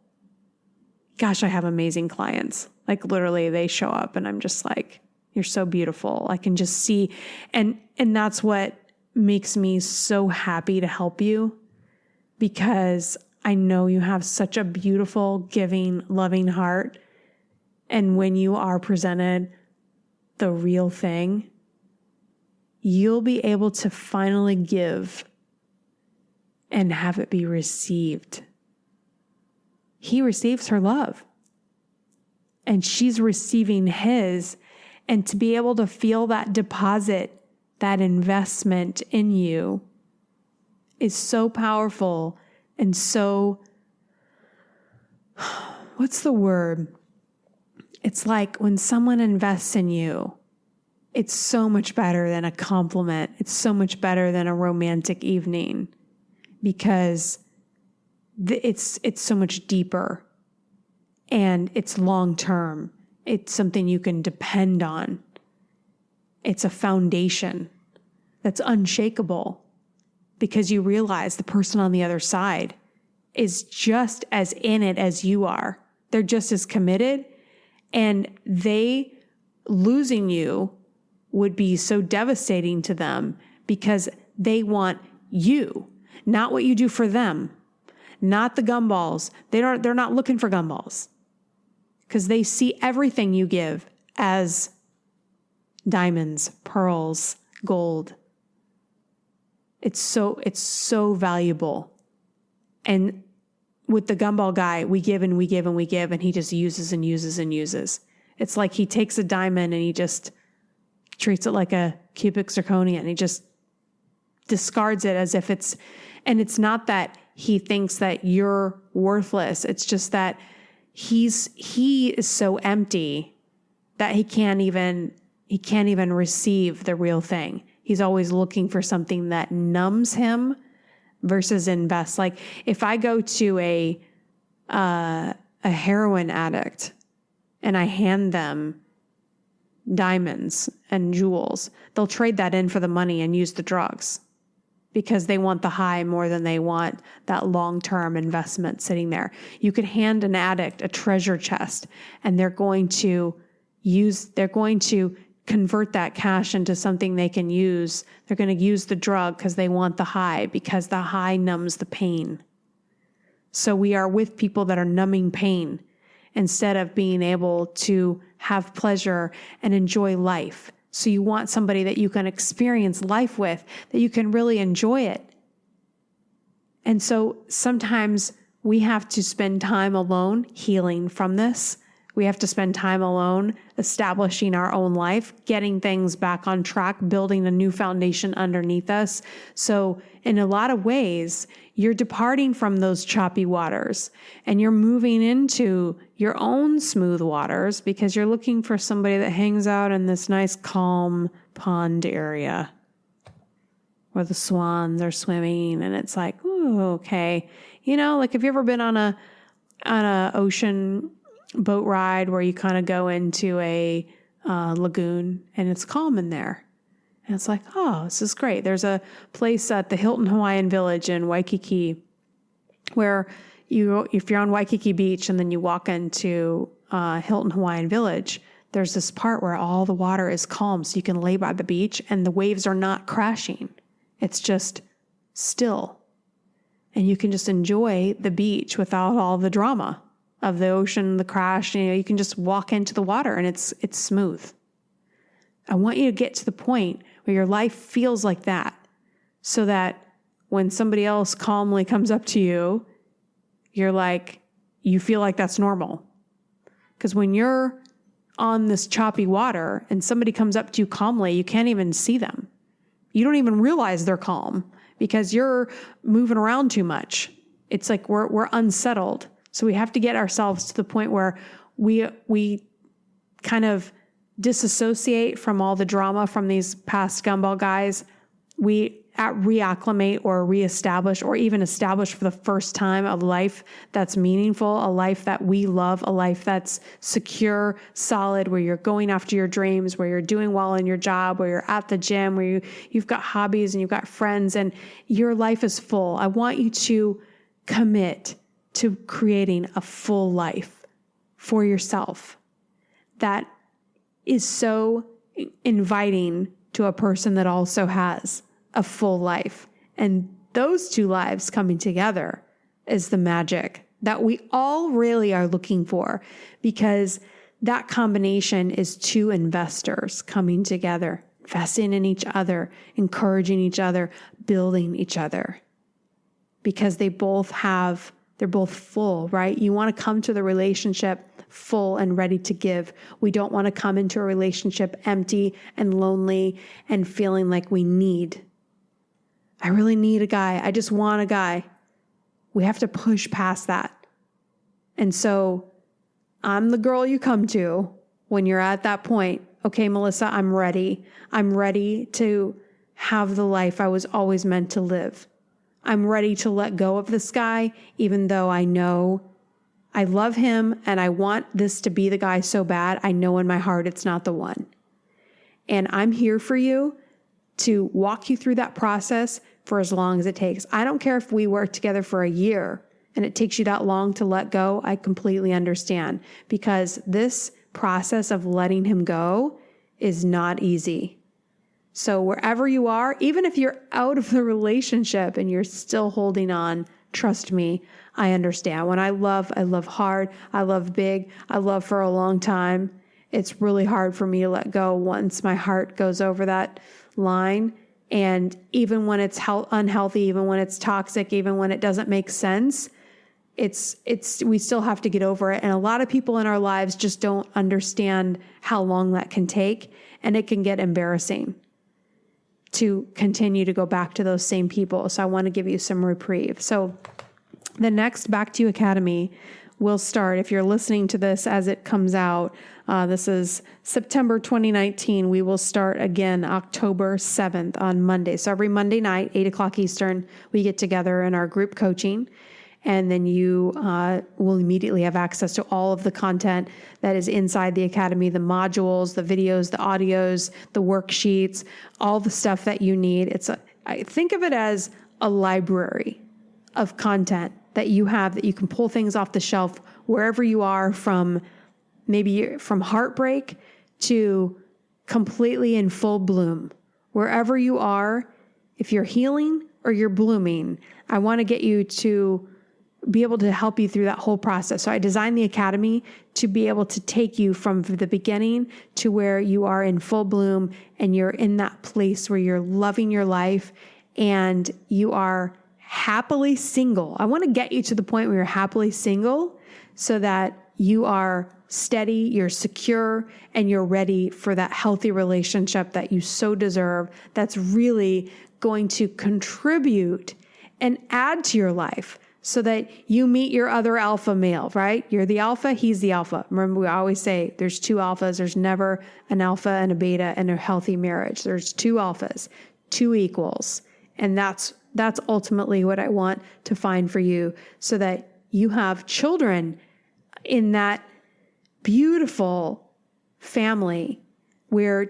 Gosh, I have amazing clients. Like literally they show up and I'm just like, you're so beautiful. I can just see. And that's what makes me so happy to help you, because I know you have such a beautiful, giving, loving heart. And when you are presented the real thing, you'll be able to finally give and have it be received. He receives her love and she's receiving his. And to be able to feel that deposit, that investment in you is so powerful and so, what's the word? It's like when someone invests in you, it's so much better than a compliment. It's so much better than a romantic evening, because it's so much deeper and it's long-term. It's something you can depend on. It's a foundation that's unshakable, because you realize the person on the other side is just as in it as you are. They're just as committed, and they losing you would be so devastating to them because they want you, not what you do for them, not the gumballs. They're not looking for gumballs, because they see everything you give as diamonds, pearls, gold. It's so valuable. And with the gumball guy, we give and we give and we give, and he just uses and uses and uses. It's like he takes a diamond and he just treats it like a cubic zirconia, and he just discards it as if it's not that he thinks that you're worthless. It's just that he is so empty that he can't even receive the real thing. He's always looking for something that numbs him versus invests. Like if I go to a heroin addict and I hand them diamonds and jewels, they'll trade that in for the money and use the drugs, because they want the high more than they want that long-term investment sitting there. You could hand an addict a treasure chest and they're going to convert that cash into something they can use. They're going to use the drug because they want the high, because the high numbs the pain. So we are with people that are numbing pain instead of being able to have pleasure and enjoy life. So you want somebody that you can experience life with, that you can really enjoy it. And so sometimes we have to spend time alone healing from this. We have to spend time alone establishing our own life, getting things back on track, building a new foundation underneath us. So in a lot of ways, you're departing from those choppy waters and you're moving into your own smooth waters, because you're looking for somebody that hangs out in this nice calm pond area where the swans are swimming and it's like, ooh, okay. You know, like have you ever been on a ocean boat ride where you kind of go into a lagoon and it's calm in there? And it's like, oh, this is great. There's a place at the Hilton Hawaiian Village in Waikiki where if you're on Waikiki Beach and then you walk into Hilton Hawaiian Village, there's this part where all the water is calm, so you can lay by the beach and the waves are not crashing. It's just still. And you can just enjoy the beach without all the drama of the ocean, the crash. You know, you can just walk into the water and it's smooth. I want you to get to the point where your life feels like that, so that when somebody else calmly comes up to you, you're like, you feel like that's normal. Because when you're on this choppy water and somebody comes up to you calmly, you can't even see them. You don't even realize they're calm because you're moving around too much It's like we're unsettled. So we have to get ourselves to the point where we kind of disassociate from all the drama from these past gumball guys. We reacclimate or reestablish or even establish for the first time a life that's meaningful, a life that we love, a life that's secure, solid, where you're going after your dreams, where you're doing well in your job, where you're at the gym, where you've got hobbies and you've got friends and your life is full. I want you to commit to creating a full life for yourself that is so inviting to a person that also has a full life. And those two lives coming together is the magic that we all really are looking for, because that combination is two investors coming together, investing in each other, encouraging each other, building each other, because they're both full, right? You want to come to the relationship full and ready to give. We don't want to come into a relationship empty and lonely and feeling like we need. I really need a guy. I just want a guy. We have to push past that. And so I'm the girl you come to when you're at that point. Okay, Melissa, I'm ready. I'm ready to have the life I was always meant to live. I'm ready to let go of this guy, even though I know I love him and I want this to be the guy so bad. I know in my heart it's not the one. And I'm here for you to walk you through that process for as long as it takes. I don't care if we work together for a year and it takes you that long to let go. I completely understand, because this process of letting him go is not easy. So wherever you are, even if you're out of the relationship and you're still holding on, trust me, I understand. When I love hard, I love big, I love for a long time. It's really hard for me to let go once my heart goes over that line. And even when it's unhealthy, even when it's toxic, even when it doesn't make sense, we still have to get over it. And a lot of people in our lives just don't understand how long that can take. And it can get embarrassing to continue to go back to those same people. So I want to give you some reprieve. So the next Back to You Academy will start, if you're listening to this as it comes out, this is September 2019. We will start again October 7th on Monday. So every Monday night, 8:00 Eastern, we get together in our group coaching. And then you will immediately have access to all of the content that is inside the academy, the modules, the videos, the audios, the worksheets, all the stuff that you need. I think of it as a library of content that you have, that you can pull things off the shelf wherever you are, from heartbreak to completely in full bloom. Wherever you are, if you're healing or you're blooming, I want to get you to be able to help you through that whole process. So I designed the academy to be able to take you from the beginning to where you are in full bloom and you're in that place where you're loving your life and you are happily single. I want to get you to the point where you're happily single so that you are steady, you're secure, and you're ready for that healthy relationship that you so deserve, that's really going to contribute and add to your life, so that you meet your other alpha male, right? You're the alpha, he's the alpha. Remember, we always say there's two alphas. There's never an alpha and a beta in a healthy marriage. There's two alphas, two equals. And that's ultimately what I want to find for you, so that you have children in that beautiful family where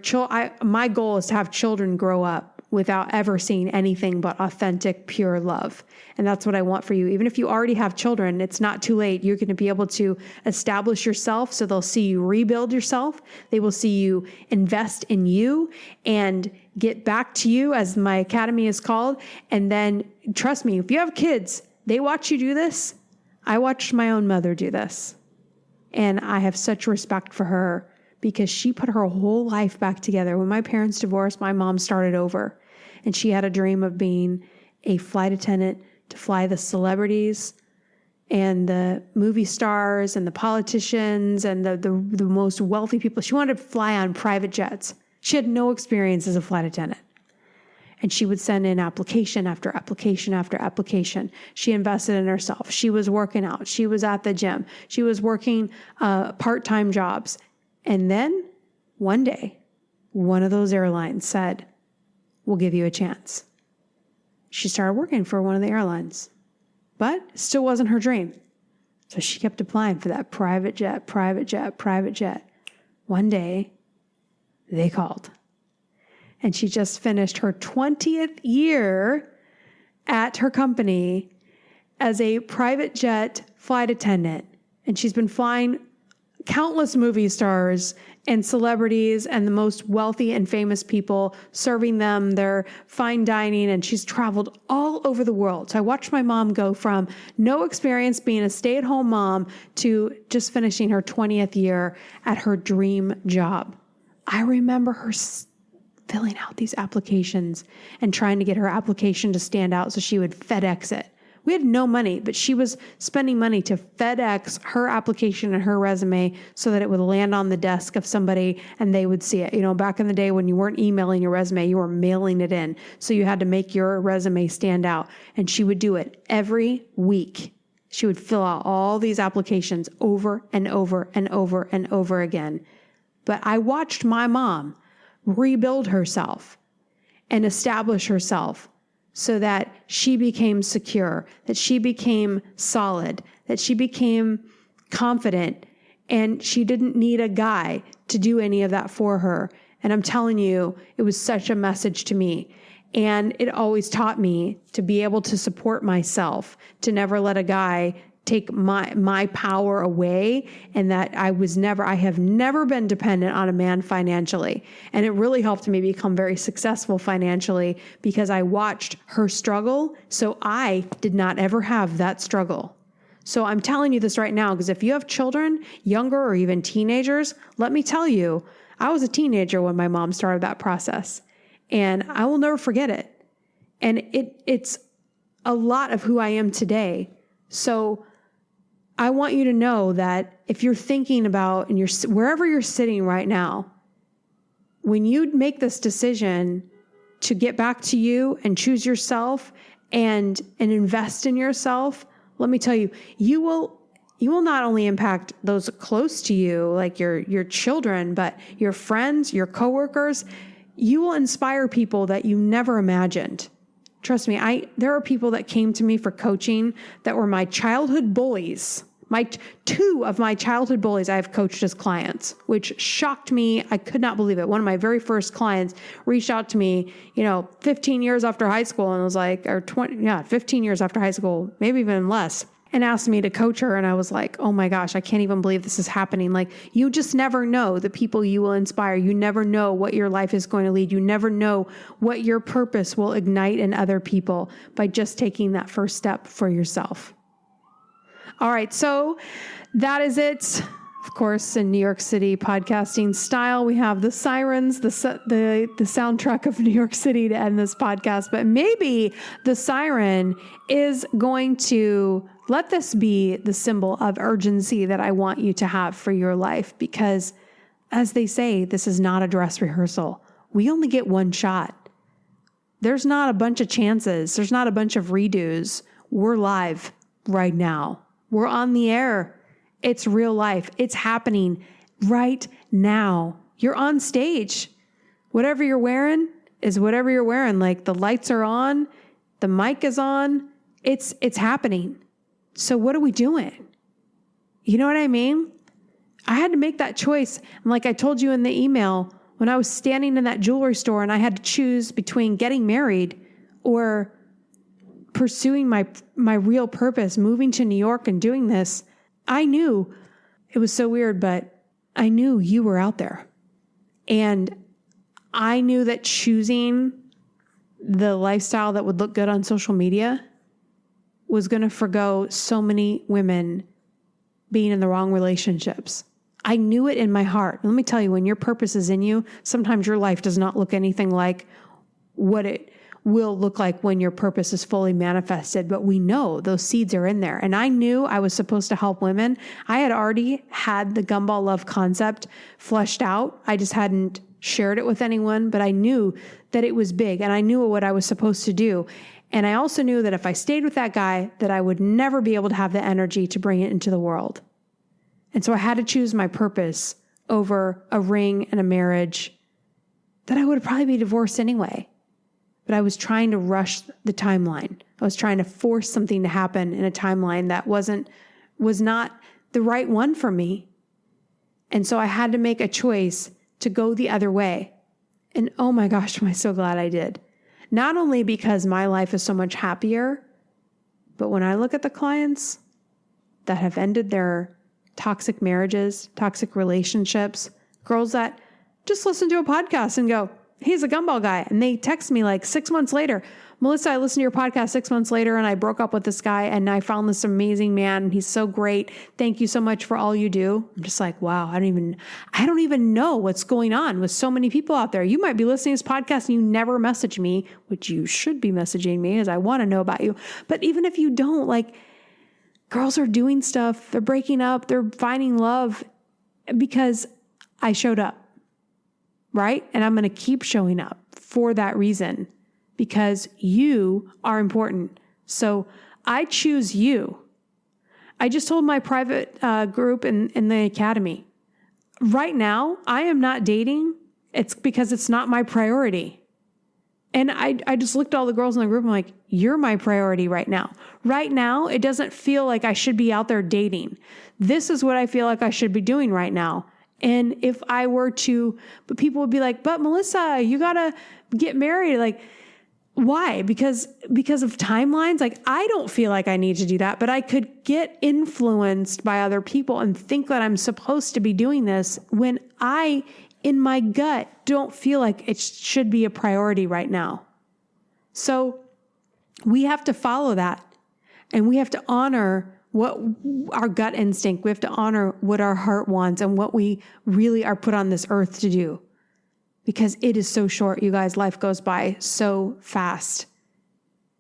my goal is to have children grow up without ever seeing anything but authentic, pure love. And that's what I want for you. Even if you already have children, it's not too late. You're going to be able to establish yourself, so they'll see you rebuild yourself. They will see you invest in you and get back to you, as my academy is called. And then trust me, if you have kids, they watch you do this. I watched my own mother do this. And I have such respect for her, because she put her whole life back together. When my parents divorced, my mom started over. And she had a dream of being a flight attendant to fly the celebrities and the movie stars and the politicians and the most wealthy people. She wanted to fly on private jets. She had no experience as a flight attendant. And she would send in application after application after application. She invested in herself. She was working out. She was at the gym. She was working part-time jobs. And then one day, one of those airlines said, we'll give you a chance. She started working for one of the airlines, but it still wasn't her dream. So she kept applying for that private jet. One day, they called. And she just finished her 20th year at her company as a private jet flight attendant. And she's been flying countless movie stars and celebrities and the most wealthy and famous people, serving them their fine dining. And she's traveled all over the world. So I watched my mom go from no experience being a stay-at-home mom to just finishing her 20th year at her dream job. I remember her filling out these applications and trying to get her application to stand out so she would FedEx it. We had no money, but she was spending money to FedEx her application and her resume so that it would land on the desk of somebody and they would see it. You know, back in the day when you weren't emailing your resume, you were mailing it in. So you had to make your resume stand out. And she would do it every week. She would fill out all these applications over and over and over and over again. But I watched my mom rebuild herself and establish herself so that she became secure, that she became solid, that she became confident, and she didn't need a guy to do any of that for her. And I'm telling you, it was such a message to me. And it always taught me to be able to support myself, to never let a guy take my power away, and that I have never been dependent on a man financially. And it really helped me become very successful financially because I watched her struggle. So I did not ever have that struggle. So I'm telling you this right now, because if you have children, younger or even teenagers, let me tell you, I was a teenager when my mom started that process, and I will never forget it. And it's a lot of who I am today. So I want you to know that if you're thinking about, and wherever you're sitting right now, when you make this decision to get back to you and choose yourself and invest in yourself, let me tell you, you will not only impact those close to you, like your children, but your friends, your coworkers. You will inspire people that you never imagined. Trust me, there are people that came to me for coaching that were my childhood bullies. Two of my childhood bullies I have coached as clients, which shocked me. I could not believe it. One of my very first clients reached out to me, 15 years after high school, and was like, 15 years after high school, maybe even less, and asked me to coach her. And I was like, oh my gosh, I can't even believe this is happening. Like, you just never know the people you will inspire. You never know what your life is going to lead. You never know what your purpose will ignite in other people by just taking that first step for yourself. All right, so that is it. Of course, in New York City podcasting style, we have the sirens, the soundtrack of New York City to end this podcast. But maybe the siren is going to let this be the symbol of urgency that I want you to have for your life. Because as they say, this is not a dress rehearsal. We only get one shot. There's not a bunch of chances. There's not a bunch of redos. We're live right now. We're on the air. It's real life. It's happening right now. You're on stage. Whatever you're wearing is whatever you're wearing. Like, the lights are on, the mic is on. It's happening. So what are we doing? You know what I mean? I had to make that choice. And like I told you in the email, when I was standing in that jewelry store and I had to choose between getting married or pursuing my real purpose, moving to New York and doing this, I knew, it was so weird, but I knew you were out there. And I knew that choosing the lifestyle that would look good on social media was going to forgo so many women being in the wrong relationships. I knew it in my heart. Let me tell you, when your purpose is in you, sometimes your life does not look anything like what it will look like when your purpose is fully manifested. But we know those seeds are in there. And I knew I was supposed to help women. I had already had the gumball love concept fleshed out. I just hadn't shared it with anyone, but I knew that it was big and I knew what I was supposed to do. And I also knew that if I stayed with that guy, that I would never be able to have the energy to bring it into the world. And so I had to choose my purpose over a ring and a marriage that I would probably be divorced anyway. But I was trying to rush the timeline. I was trying to force something to happen in a timeline that was not the right one for me. And so I had to make a choice to go the other way. And oh my gosh, am I so glad I did. Not only because my life is so much happier, but when I look at the clients that have ended their toxic marriages, toxic relationships, girls that just listen to a podcast and go, he's a gumball guy. And they text me like 6 months later, Melissa, I listened to your podcast 6 months later and I broke up with this guy and I found this amazing man and he's so great. Thank you so much for all you do. I'm just like, wow, I don't even know what's going on with so many people out there. You might be listening to this podcast and you never message me, which you should be messaging me as I want to know about you. But even if you don't, like, girls are doing stuff, they're breaking up, they're finding love because I showed up, right? And I'm going to keep showing up for that reason. Because you are important. So I choose you. I just told my private group in the academy, right now, I am not dating. It's because it's not my priority. And I just looked at all the girls in the group. I'm like, you're my priority right now. Right now, it doesn't feel like I should be out there dating. This is what I feel like I should be doing right now. And if I were to, but people would be like, but Melissa, you got to get married. Like, why? Because of timelines? Like, I don't feel like I need to do that, but I could get influenced by other people and think that I'm supposed to be doing this when I, in my gut, don't feel like it should be a priority right now. So we have to follow that and we have to honor what our gut instinct, we have to honor what our heart wants and what we really are put on this earth to do. Because it is so short, you guys. Life goes by so fast.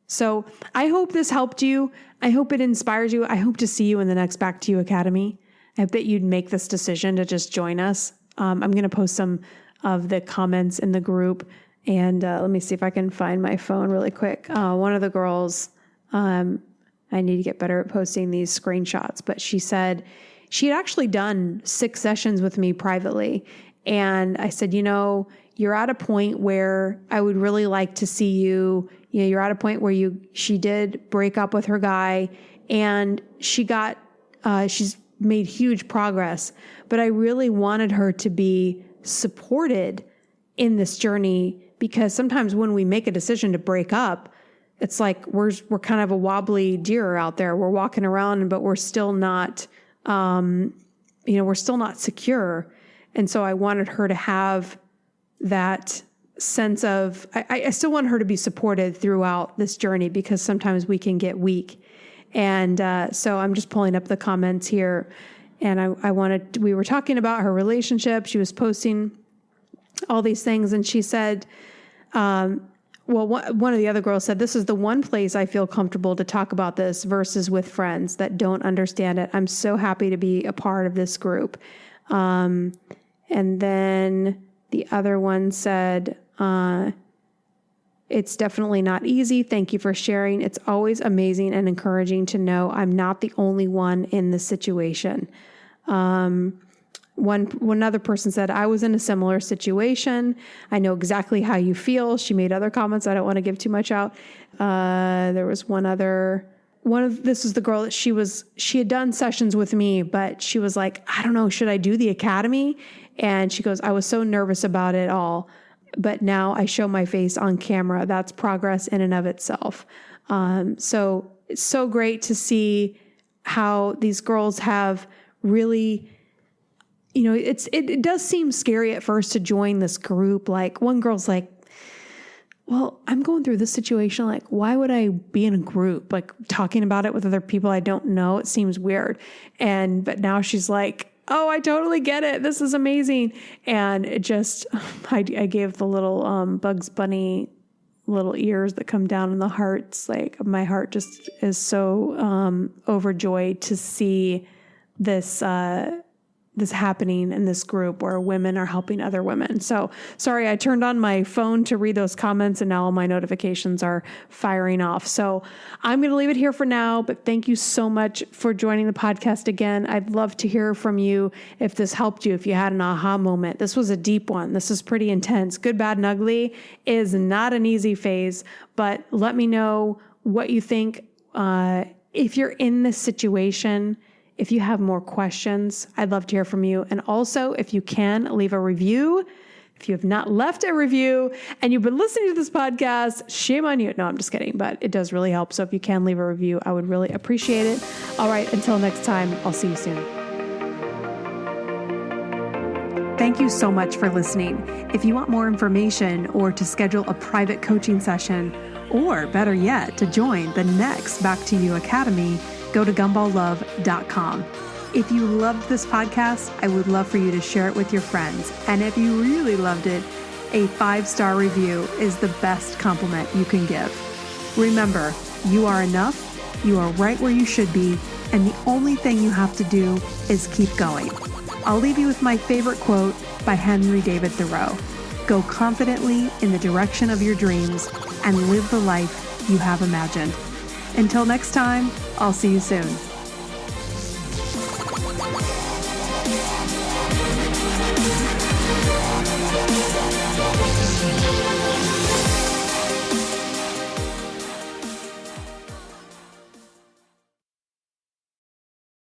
So I hope this helped you. I hope it inspires you. I hope to see you in the next Back to You Academy. I hope that you'd make this decision to just join us. I'm going to post some of the comments in the group. And let me see if I can find my phone really quick. One of the girls, I need to get better at posting these screenshots, but she said she had actually done 6 sessions with me privately. And I said, you're at a point where I would really like to see you. You're at a point where she did break up with her guy and she's made huge progress, but I really wanted her to be supported in this journey because sometimes when we make a decision to break up, it's like we're kind of a wobbly deer out there. We're walking around, but we're still not, we're still not secure. And so I wanted her to have that sense of, I still want her to be supported throughout this journey because sometimes we can get weak. And so I'm just pulling up the comments here. And we were talking about her relationship. She was posting all these things. And she said, one of the other girls said, this is the one place I feel comfortable to talk about this versus with friends that don't understand it. I'm so happy to be a part of this group. And then the other one said, it's definitely not easy. Thank you for sharing. It's always amazing and encouraging to know I'm not the only one in this situation. One other person said, I was in a similar situation. I know exactly how you feel. She made other comments. I don't want to give too much out. There was this is the girl that she had done sessions with me, but she was like, I don't know, should I do the academy? And she goes, I was so nervous about it all, but now I show my face on camera. That's progress in and of itself. So it's so great to see how these girls have really, it does seem scary at first to join this group. Like one girl's like, well, I'm going through this situation. Like, why would I be in a group? Like talking about it with other people I don't know. It seems weird. But now she's like, oh, I totally get it. This is amazing. And it just, I gave the little Bugs Bunny little ears that come down in the hearts. Like my heart just is so overjoyed to see this happening in this group where women are helping other women. So sorry, I turned on my phone to read those comments and now all my notifications are firing off. So I'm going to leave it here for now, but thank you so much for joining the podcast again. I'd love to hear from you if this helped you, if you had an aha moment. This was a deep one. This is pretty intense. Good, bad, and ugly is not an easy phase, but let me know what you think. If you're in this situation, if you have more questions, I'd love to hear from you. And also, if you can, leave a review. If you have not left a review and you've been listening to this podcast, shame on you. No, I'm just kidding, but it does really help. So if you can leave a review, I would really appreciate it. All right, until next time, I'll see you soon. Thank you so much for listening. If you want more information or to schedule a private coaching session, or better yet, to join the next Back to You Academy, go to gumballlove.com. If you loved this podcast, I would love for you to share it with your friends. And if you really loved it, a 5-star review is the best compliment you can give. Remember, you are enough, you are right where you should be, and the only thing you have to do is keep going. I'll leave you with my favorite quote by Henry David Thoreau. Go confidently in the direction of your dreams and live the life you have imagined. Until next time, I'll see you soon.